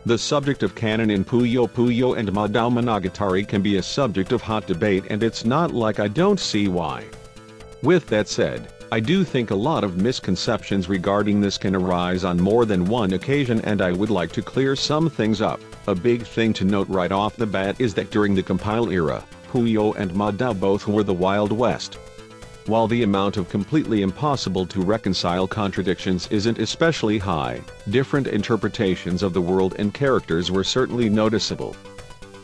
The subject of canon in Puyo Puyo and Madou Monogatari can be a subject of hot debate, and it's not like I don't see why. With that said, I do think a lot of misconceptions regarding this can arise on more than one occasion, and I would like to clear some things up. A big thing to note right off the bat is that during the compile era, Puyo and Madou both were the Wild West. While the amount of completely impossible to reconcile contradictions isn't especially high, different interpretations of the world and characters were certainly noticeable.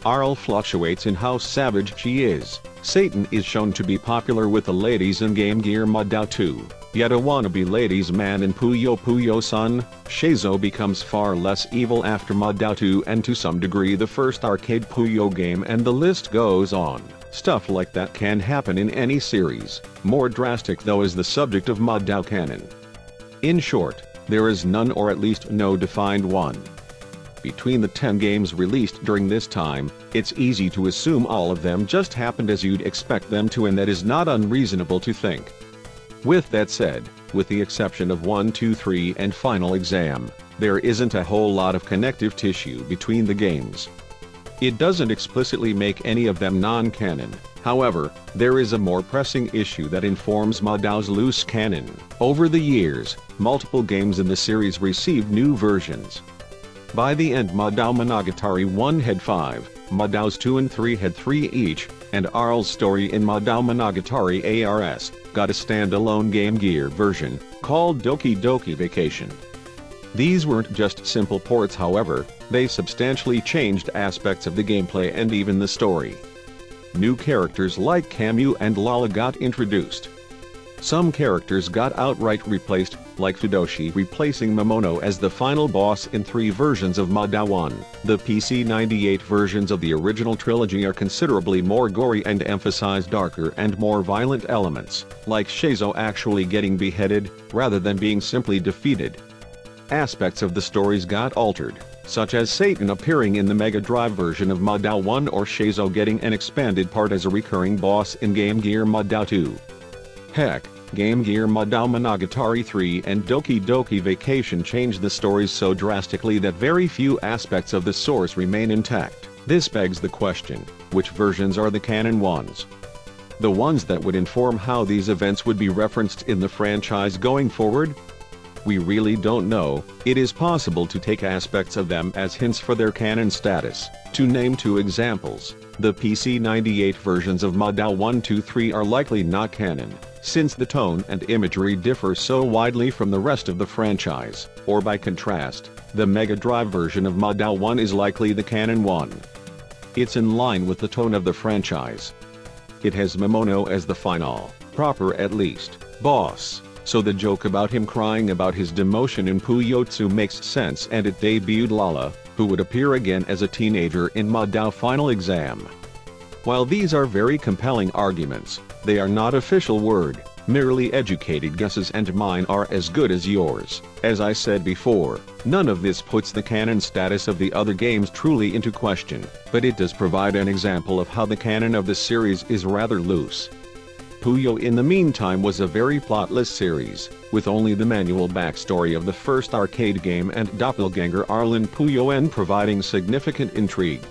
Arl fluctuates in how savage she is. Satan is shown to be popular with the ladies in Game Gear Madou 2, yet a wannabe ladies man in Puyo Puyo-san. Schezo becomes far less evil after Madou 2 and to some degree the first arcade Puyo game, and the list goes on. Stuff like that can happen in any series. More drastic though is the subject of Madou canon. In short, there is none, or at least no defined one. Between the 10 games released during this time, it's easy to assume all of them just happened as you'd expect them to, and that is not unreasonable to think. With that said, with the exception of 1, 2, 3 and Final Exam, there isn't a whole lot of connective tissue between the games. It doesn't explicitly make any of them non-canon. However, there is a more pressing issue that informs Madou's loose canon. Over the years, multiple games in the series received new versions. By the end, Madou Monogatari 1 had 5, Madou's 2 and 3 had 3 each, and Arl's story in Madou Monogatari ARS got a standalone Game Gear version, called Doki Doki Vacation. These weren't just simple ports, however, they substantially changed aspects of the gameplay and even the story. New characters like Camus and Lala got introduced. Some characters got outright replaced, like Fudoshi replacing Momono as the final boss in 3 versions of Madou 1. The PC-98 versions of the original trilogy are considerably more gory and emphasize darker and more violent elements, like Schezo actually getting beheaded, rather than being simply defeated. Aspects of the stories got altered, such as Satan appearing in the Mega Drive version of Madou 1 or Schezo getting an expanded part as a recurring boss in Game Gear Madou 2. Heck, Game Gear Madou Monogatari 3 and Doki Doki Vacation changed the stories so drastically that very few aspects of the source remain intact. This begs the question, which versions are the canon ones? The ones that would inform how these events would be referenced in the franchise going forward? We really don't know. It is possible to take aspects of them as hints for their canon status. To name 2 examples, the PC-98 versions of Madou 1, 2, 3 are likely not canon, since the tone and imagery differ so widely from the rest of the franchise, or by contrast, the Mega Drive version of Madou 1 is likely the canon one. It's in line with the tone of the franchise. It has Momono as the final, proper at least, boss. So the joke about him crying about his demotion in Puyotsu makes sense, and it debuted Lala, who would appear again as a teenager in Madou Final Exam. While these are very compelling arguments, they are not official word, merely educated guesses, and mine are as good as yours. As I said before, none of this puts the canon status of the other games truly into question, but it does provide an example of how the canon of the series is rather loose. Puyo in the meantime was a very plotless series, with only the manual backstory of the first arcade game and doppelganger Arlen Puyo-en providing significant intrigue.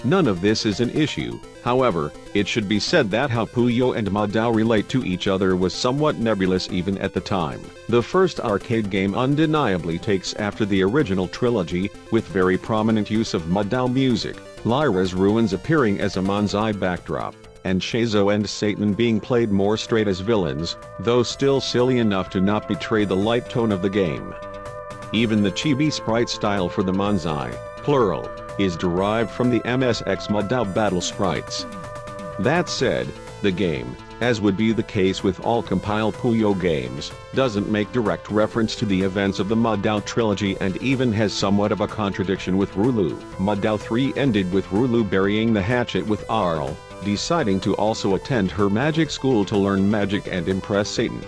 None of this is an issue, however, it should be said that how Puyo and Madou relate to each other was somewhat nebulous even at the time. The first arcade game undeniably takes after the original trilogy, with very prominent use of Madou music, Lyra's ruins appearing as a manzai backdrop, and Schezo and Satan being played more straight as villains, though still silly enough to not betray the light tone of the game. Even the chibi sprite style for the manzai, plural, is derived from the MSX Madou battle sprites. That said, the game, as would be the case with all compile Puyo games, doesn't make direct reference to the events of the Madou trilogy and even has somewhat of a contradiction with Rulu. Madou 3 ended with Rulu burying the hatchet with Arl, deciding to also attend her magic school to learn magic and impress Satan.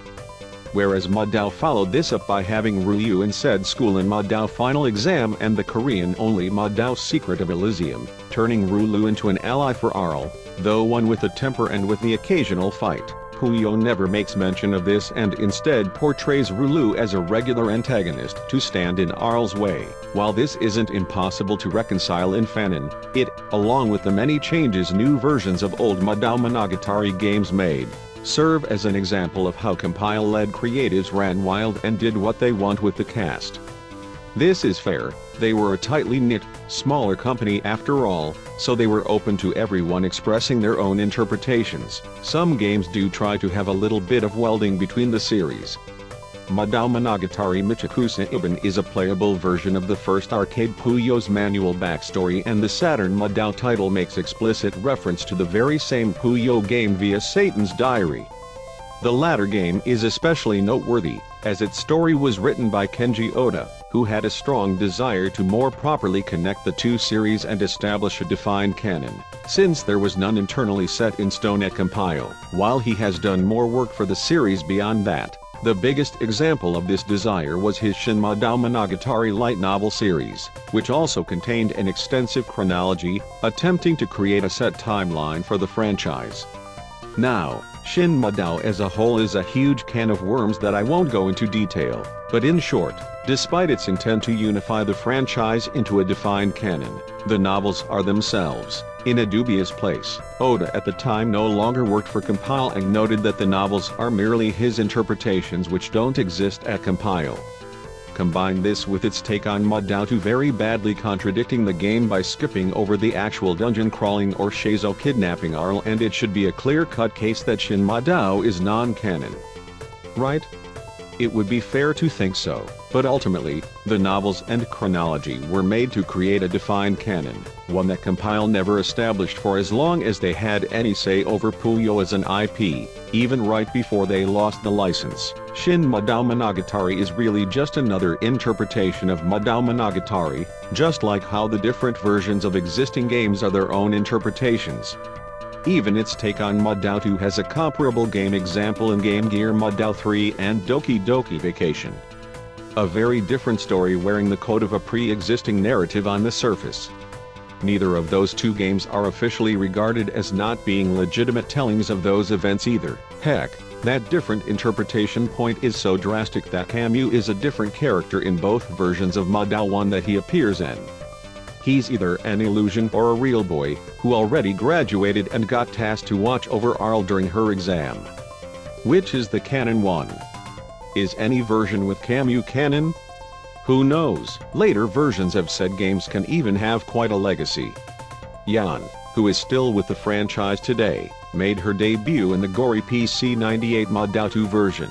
whereas Madou followed this up by having Ryu in said school in Madou Final Exam and the Korean-only Madou Secret of Elysium, turning Rulu into an ally for Arl, though one with a temper and with the occasional fight. Puyo never makes mention of this and instead portrays Rulu as a regular antagonist to stand in Arl's way. While this isn't impossible to reconcile in Fandom, it, along with the many changes new versions of old Madou Monogatari games made, serve as an example of how compile-led creatives ran wild and did what they want with the cast. This is fair, they were a tightly knit, smaller company after all, so they were open to everyone expressing their own interpretations. Some games do try to have a little bit of welding between the series. Madou Monogatari Michikusa Iban is a playable version of the first arcade Puyo's manual backstory, and the Saturn Madou title makes explicit reference to the very same Puyo game via Satan's Diary. The latter game is especially noteworthy, as its story was written by Kenji Oda, who had a strong desire to more properly connect the two series and establish a defined canon, since there was none internally set in stone at compile. While he has done more work for the series beyond that, the biggest example of this desire was his Shin Madou Monogatari light novel series, which also contained an extensive chronology, attempting to create a set timeline for the franchise. Now, Shin Madou as a whole is a huge can of worms that I won't go into detail, but in short, despite its intent to unify the franchise into a defined canon, the novels are themselves in a dubious place. Oda at the time no longer worked for Compile and noted that the novels are merely his interpretations which don't exist at Compile. Combine this with its take on Madou very badly contradicting the game by skipping over the actual dungeon crawling or Schezo kidnapping Arl, and it should be a clear-cut case that Shin Madou is non-canon. Right? It would be fair to think so, but ultimately, the novels and chronology were made to create a defined canon, one that Compile never established for as long as they had any say over Puyo as an IP, even right before they lost the license. Shin Madou Monogatari is really just another interpretation of Madou Monogatari, just like how the different versions of existing games are their own interpretations. Even its take on Madou 2 has a comparable game example in Game Gear Madou 3 and Doki Doki Vacation. A very different story wearing the coat of a pre-existing narrative on the surface. Neither of those two games are officially regarded as not being legitimate tellings of those events either. Heck, that different interpretation point is so drastic that Camus is a different character in both versions of Madou 1 that he appears in. He's either an illusion or a real boy, who already graduated and got tasked to watch over Arl during her exam. Which is the canon one? Is any version with Camus canon? Who knows? Later versions of said games can even have quite a legacy. Yan, who is still with the franchise today, made her debut in the gory PC-98 Madou 2 version.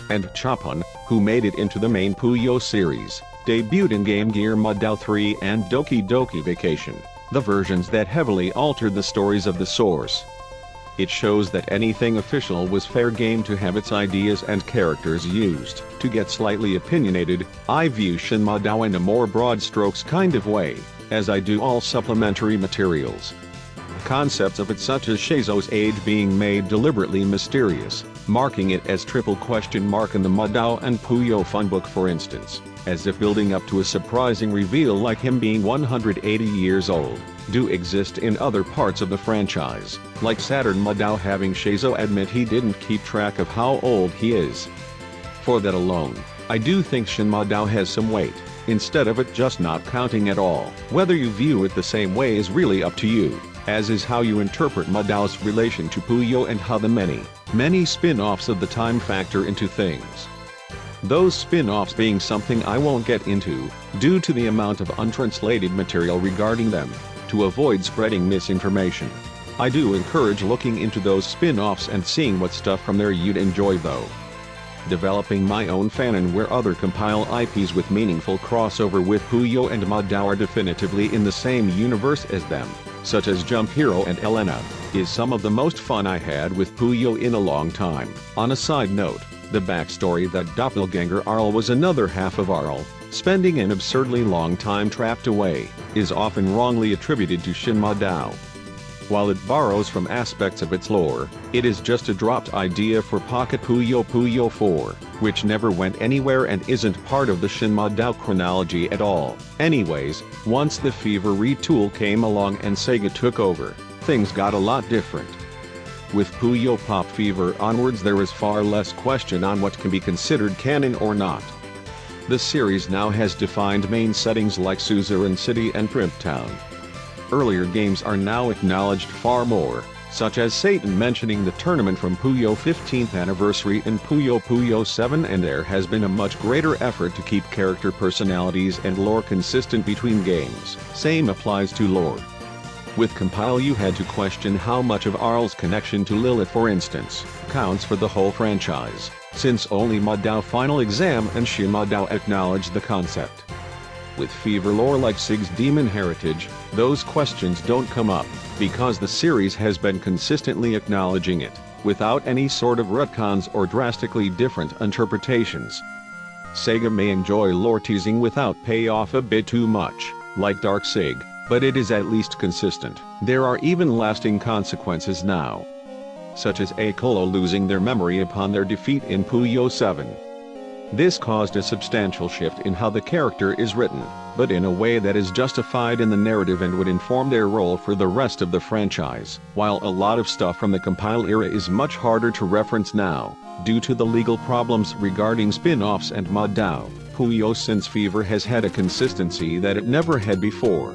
And Chapun, who made it into the main Puyo series, debuted in Game Gear Madou 3 and Doki Doki Vacation, the versions that heavily altered the stories of the source. It shows that anything official was fair game to have its ideas and characters used. To get slightly opinionated, I view Shin Madou in a more broad strokes kind of way, as I do all supplementary materials. Concepts of it such as Schezo's age being made deliberately mysterious, marking it as triple question mark in the Madou and Puyo funbook for instance, as if building up to a surprising reveal like him being 180 years old, do exist in other parts of the franchise, like Saturn Madou having Schezo admit he didn't keep track of how old he is. For that alone, I do think Shin Madou has some weight, instead of it just not counting at all. Whether you view it the same way is really up to you, as is how you interpret Madou's relation to Puyo and how the many spin-offs of the time factor into things. Those spin-offs being something I won't get into, due to the amount of untranslated material regarding them, to avoid spreading misinformation. I do encourage looking into those spin-offs and seeing what stuff from there you'd enjoy though. Developing my own fanon where other compile IPs with meaningful crossover with Puyo and Madou are definitively in the same universe as them, such as Jump Hero and Elena, is some of the most fun I had with Puyo in a long time. On a side note, the backstory that doppelganger Arl was another half of Arl, spending an absurdly long time trapped away, is often wrongly attributed to Shin Madou. While it borrows from aspects of its lore, it is just a dropped idea for Pocket Puyo Puyo 4, which never went anywhere and isn't part of the Shin Madou chronology at all. Anyways, once the Fever retool came along and Sega took over, things got a lot different. With Puyo Pop Fever onwards, there is far less question on what can be considered canon or not. The series now has defined main settings like Suzerain City and Primp Town. Earlier games are now acknowledged far more, such as Satan mentioning the tournament from Puyo 15th anniversary in Puyo Puyo 7, and there has been a much greater effort to keep character personalities and lore consistent between games. Same applies to lore. With Compile you had to question how much of Arl's connection to Lilith, for instance, counts for the whole franchise, since only Madou Final Exam and Shin Madou acknowledged the concept. With Fever lore like Sig's Demon Heritage, those questions don't come up, because the series has been consistently acknowledging it, without any sort of retcons or drastically different interpretations. Sega may enjoy lore teasing without payoff a bit too much, like Dark Sig, but it is at least consistent. There are even lasting consequences now, such as Akolo losing their memory upon their defeat in Puyo 7. This caused a substantial shift in how the character is written, but in a way that is justified in the narrative and would inform their role for the rest of the franchise. While a lot of stuff from the Compile era is much harder to reference now, due to the legal problems regarding spin-offs and Madou, Puyo since Fever has had a consistency that it never had before.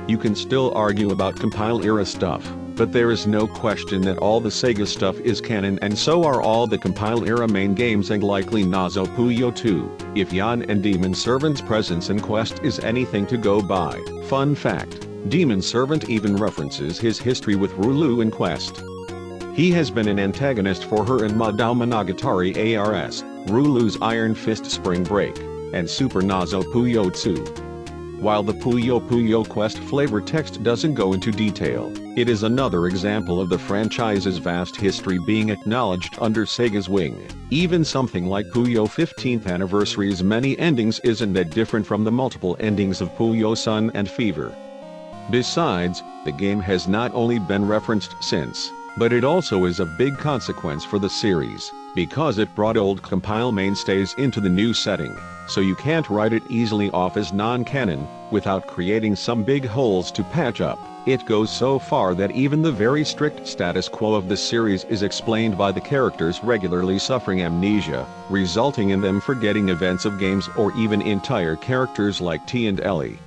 You can still argue about Compile era stuff, but there is no question that all the Sega stuff is canon, and so are all the Compile era main games and likely Nazo Puyo 2, if Yan and Demon Servant's presence in Quest is anything to go by. Fun fact, Demon Servant even references his history with Rulu in Quest. He has been an antagonist for her in Madou Monogatari ARS, Rulu's Iron Fist Spring Break, and Super Nazo Puyo 2. While the Puyo Puyo Quest flavor text doesn't go into detail, it is another example of the franchise's vast history being acknowledged under Sega's wing. Even something like Puyo 15th Anniversary's many endings isn't that different from the multiple endings of Puyo Sun and Fever. Besides, the game has not only been referenced since, but it also is of big consequence for the series, because it brought old Compile mainstays into the new setting, so you can't write it easily off as non-canon, without creating some big holes to patch up. It goes so far that even the very strict status quo of the series is explained by the characters regularly suffering amnesia, resulting in them forgetting events of games or even entire characters like T and Ellie.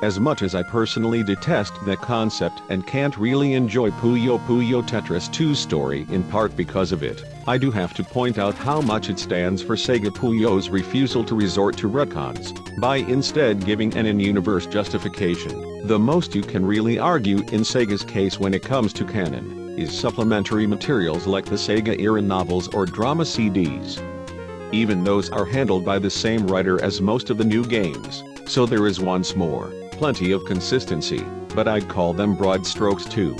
As much as I personally detest that concept and can't really enjoy Puyo Puyo Tetris 2's story in part because of it, I do have to point out how much it stands for Sega Puyo's refusal to resort to retcons, by instead giving an in-universe justification. The most you can really argue in Sega's case when it comes to canon is supplementary materials like the Sega Era novels or drama CDs. Even those are handled by the same writer as most of the new games, so there is once more plenty of consistency, but I'd call them broad strokes too.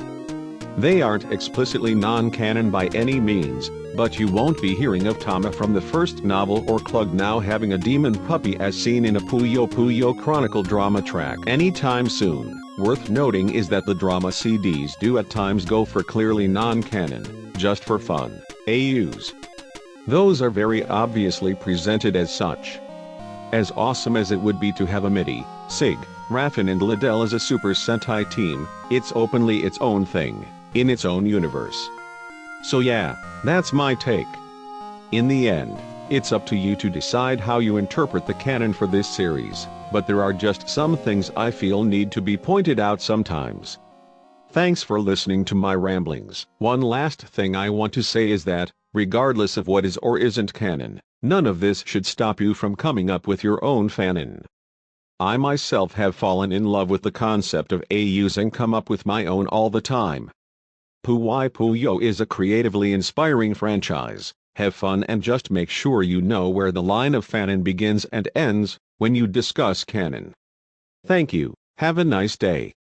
They aren't explicitly non-canon by any means, but you won't be hearing of Tama from the first novel or Klug now having a demon puppy as seen in a Puyo Puyo Chronicle drama track anytime soon. Worth noting is that the drama CDs do at times go for clearly non-canon, just for fun, AUs. Those are very obviously presented as such. As awesome as it would be to have a MIDI, Sig, Raffin and Liddell as a Super Sentai team, it's openly its own thing, in its own universe. So yeah, that's my take. In the end, it's up to you to decide how you interpret the canon for this series, but there are just some things I feel need to be pointed out sometimes. Thanks for listening to my ramblings. One last thing I want to say is that, regardless of what is or isn't canon, none of this should stop you from coming up with your own fanon. I myself have fallen in love with the concept of AUs and come up with my own all the time. Puyo Puyo is a creatively inspiring franchise. Have fun and just make sure you know where the line of fanon begins and ends when you discuss canon. Thank you, have a nice day.